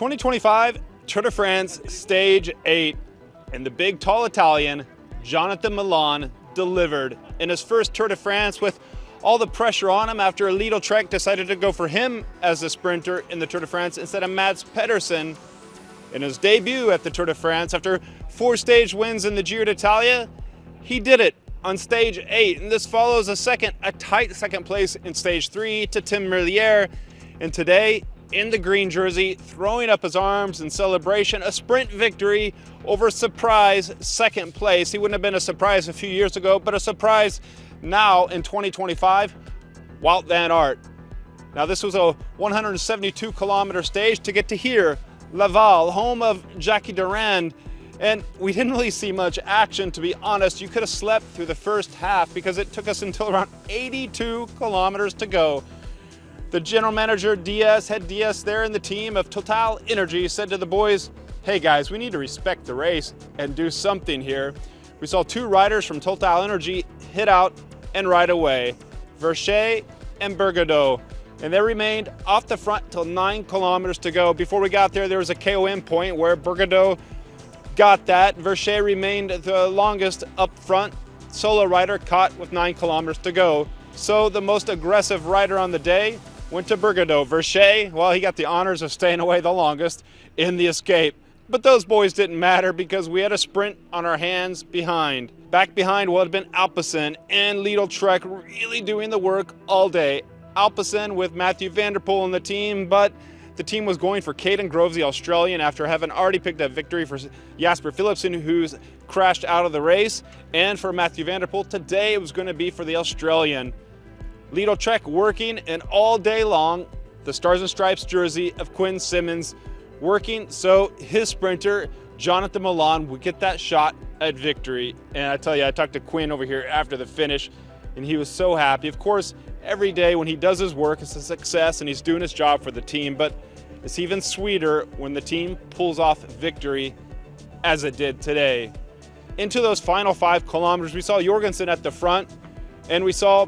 2025 Tour de France Stage 8, and the big tall Italian, Jonathan Milan, delivered in his first Tour de France with all the pressure on him after Lidl Trek decided to go for him as a sprinter in the Tour de France instead of Mads Pedersen. In his debut at the Tour de France, after 4 stage wins in the Giro d'Italia, he did it on stage 8, and this follows a tight second place in stage 3 to Tim Merlier, and today in the green jersey, throwing up his arms in celebration, a sprint victory over a surprise second place. He wouldn't have been a surprise a few years ago, but a surprise now in 2025, Wout van Aert. Now this was a 172 kilometer stage to get to here, Laval, home of Jackie Durand, and we didn't really see much action, to be honest. You could have slept through the first half because it took us until around 82 kilometers to go. The general manager, head Diaz there in the team of Total Energy, said to the boys, hey guys, we need to respect the race and do something here. We saw 2 riders from Total Energy hit out and ride away, Verchet and Bergadeau, and they remained off the front till 9 kilometers to go. Before we got there, there was a KOM point where Bergadeau got that. Verchet remained the longest up front solo rider, caught with 9 kilometers to go. So the most aggressive rider on the day went to Bergadeau. Verchet, well, he got the honors of staying away the longest in the escape. But those boys didn't matter because we had a sprint on our hands behind. Back behind would have been Alpecin and Lidl Trek really doing the work all day. Alpecin with Mathieu van der Poel in the team, but the team was going for Caden Groves, the Australian, after having already picked up victory for Jasper Philipsen, who's crashed out of the race. And for Mathieu van der Poel, today it was going to be for the Australian. Lidl Trek working, and all day long, the Stars and Stripes jersey of Quinn Simmons working, so his sprinter, Jonathan Milan, would get that shot at victory. And I tell you, I talked to Quinn over here after the finish, and he was so happy. Of course, every day when he does his work, it's a success, and he's doing his job for the team, but it's even sweeter when the team pulls off victory, as it did today. Into those final 5 kilometers, we saw Jorgensen at the front, and we saw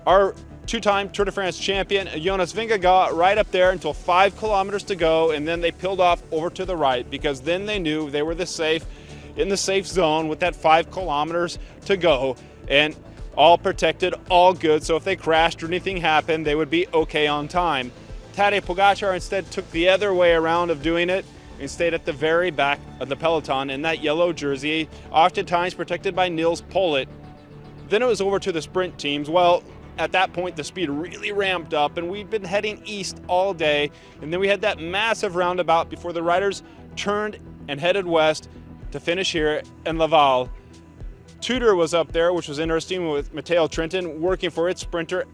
our 2-time Tour de France champion, Jonas Vingegaard, right up there until 5 kilometers to go, and then they peeled off over to the right because then they knew they were in the safe zone with that 5 kilometers to go, and all protected, all good, so if they crashed or anything happened, they would be okay on time. Tadej Pogačar instead took the other way around of doing it and stayed at the very back of the peloton in that yellow jersey, oftentimes protected by Nils Pollitt. Then it was over to the sprint teams. Well, at that point, the speed really ramped up, and we'd been heading east all day, and then we had that massive roundabout before the riders turned and headed west to finish here in Laval. Tudor was up there, which was interesting, with Matteo Trentin working for its sprinter,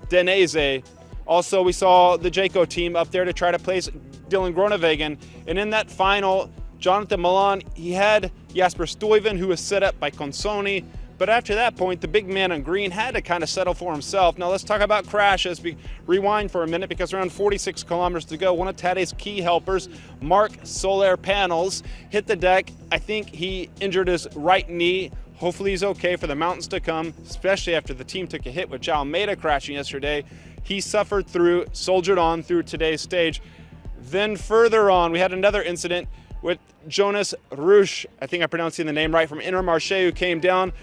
Denese. Also, we saw the Jayco team up there to try to place Dylan Groenewegen, and in that final, Jonathan Milan, he had Jasper Stuyven, who was set up by Consoni. But after that point, the big man in green had to kind of settle for himself. Now let's talk about crashes. Rewind for a minute, because around 46 kilometers to go, one of Tadej's key helpers, Marc Soler Panels, hit the deck. I think he injured his right knee. Hopefully he's okay for the mountains to come, especially after the team took a hit with João Almeida crashing yesterday. He suffered through, soldiered on through today's stage. Then further on, we had another incident with Jonas Rusch, I think I'm pronouncing the name right, from Intermarché, who came down.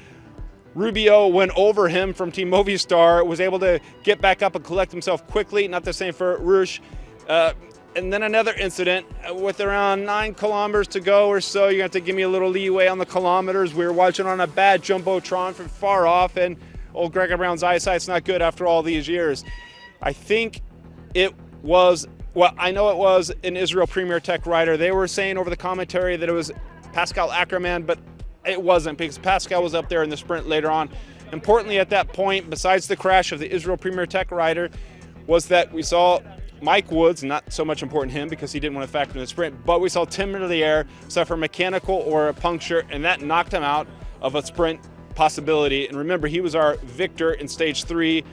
Rubio went over him from Team Movistar, was able to get back up and collect himself quickly. Not the same for Rusch. And then another incident with around 9 kilometers to go or so. You have to give me a little leeway on the kilometers. We were watching on a bad Jumbotron from far off, and old Gregor Brown's eyesight's not good after all these years. I think it was, well, I know it was an Israel Premier Tech rider. They were saying over the commentary that it was Pascal Ackermann, but it wasn't, because Pascal was up there in the sprint later on. Importantly at that point, besides the crash of the Israel Premier Tech rider, was that we saw Mike Woods, not so much important him because he didn't want to factor in the sprint, but we saw Tim Merlier suffer mechanical or a puncture, and that knocked him out of a sprint possibility. And remember, he was our victor in stage 3,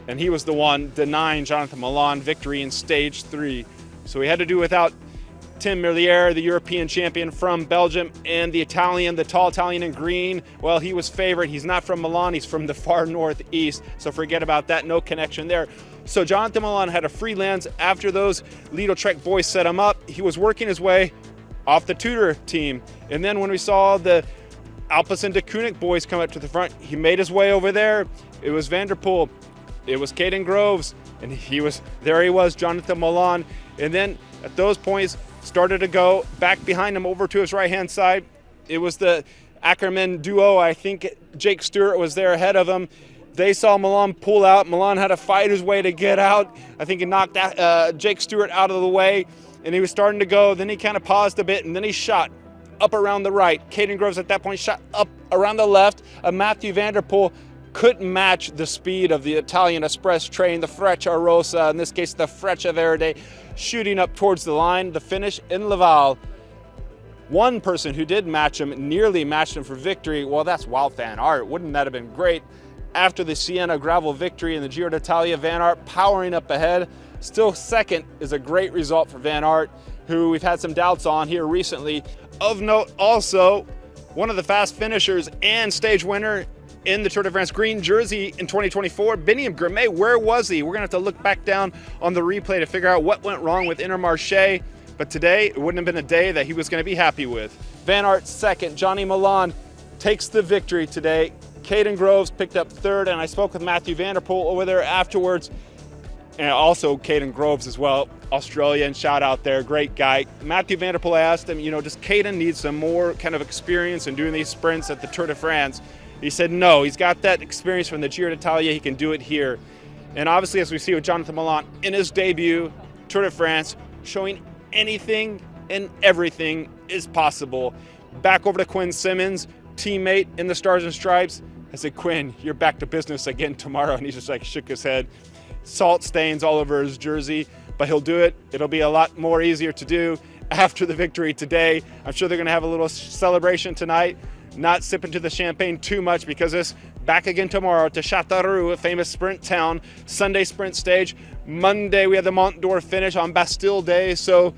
and he was the one denying Jonathan Milan victory in stage 3. So we had to do without Tim Merlier, the European champion from Belgium, and the Italian, the tall Italian in green. Well, he was favored. He's not from Milan. He's from the far northeast. So forget about that. No connection there. So Jonathan Milan had a free lens after those Lidl-Trek boys set him up. He was working his way off the Tudor team. And then when we saw the Alpecin de Koenig boys come up to the front, he made his way over there. It was Van der Poel, it was Caden Groves, and he was Jonathan Milan. And then at those points, started to go back behind him over to his right-hand side. It was the Ackerman duo. I think Jake Stewart was there ahead of him. They saw Milan pull out. Milan had to fight his way to get out. I think he knocked Jake Stewart out of the way, and he was starting to go. Then he kind of paused a bit, and then he shot up around the right. Caden Groves at that point shot up around the left. Mathieu van der Poel couldn't match the speed of the Italian express train, the Freccia Rossa, in this case the Freccia Verde, shooting up towards the line. The finish in Laval. One person who did match him, nearly matched him for victory, well, that's Wout van Aert. Wouldn't that have been great? After the Siena gravel victory in the Giro d'Italia, Van Aert powering up ahead. Still second is a great result for Van Aert, who we've had some doubts on here recently. Of note also, one of the fast finishers and stage winner in the Tour de France green jersey in 2024, Biniam Girmay. Where was he? We're gonna have to look back down on the replay to figure out what went wrong with Intermarché. But today, it wouldn't have been a day that he was gonna be happy with. Van Aert second, Johnny Milan takes the victory today. Caden Groves picked up third, and I spoke with Mathieu van der Poel over there afterwards, and also Caden Groves as well, Australian, shout out there, great guy. Mathieu van der Poel, I asked him, does Caden need some more kind of experience in doing these sprints at the Tour de France? He said no, he's got that experience from the Giro d'Italia, he can do it here. And obviously, as we see with Jonathan Milan in his debut, Tour de France, showing anything and everything is possible. Back over to Quinn Simmons, teammate in the Stars and Stripes. I said, Quinn, you're back to business again tomorrow. And he just shook his head. Salt stains all over his jersey, but he'll do it. It'll be a lot more easier to do after the victory today. I'm sure they're going to have a little celebration tonight. Not sip into the champagne too much because it's back again tomorrow to Châteauroux, a famous sprint town. Sunday sprint stage. Monday we have the Mont d'Or finish on Bastille Day. So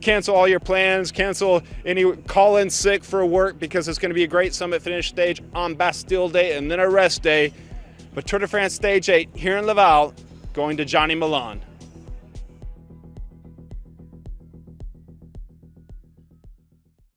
cancel all your plans, cancel any call in sick for work because it's going to be a great summit finish stage on Bastille Day and then a rest day. But Tour de France Stage 8 here in Laval, going to Johnny Milan.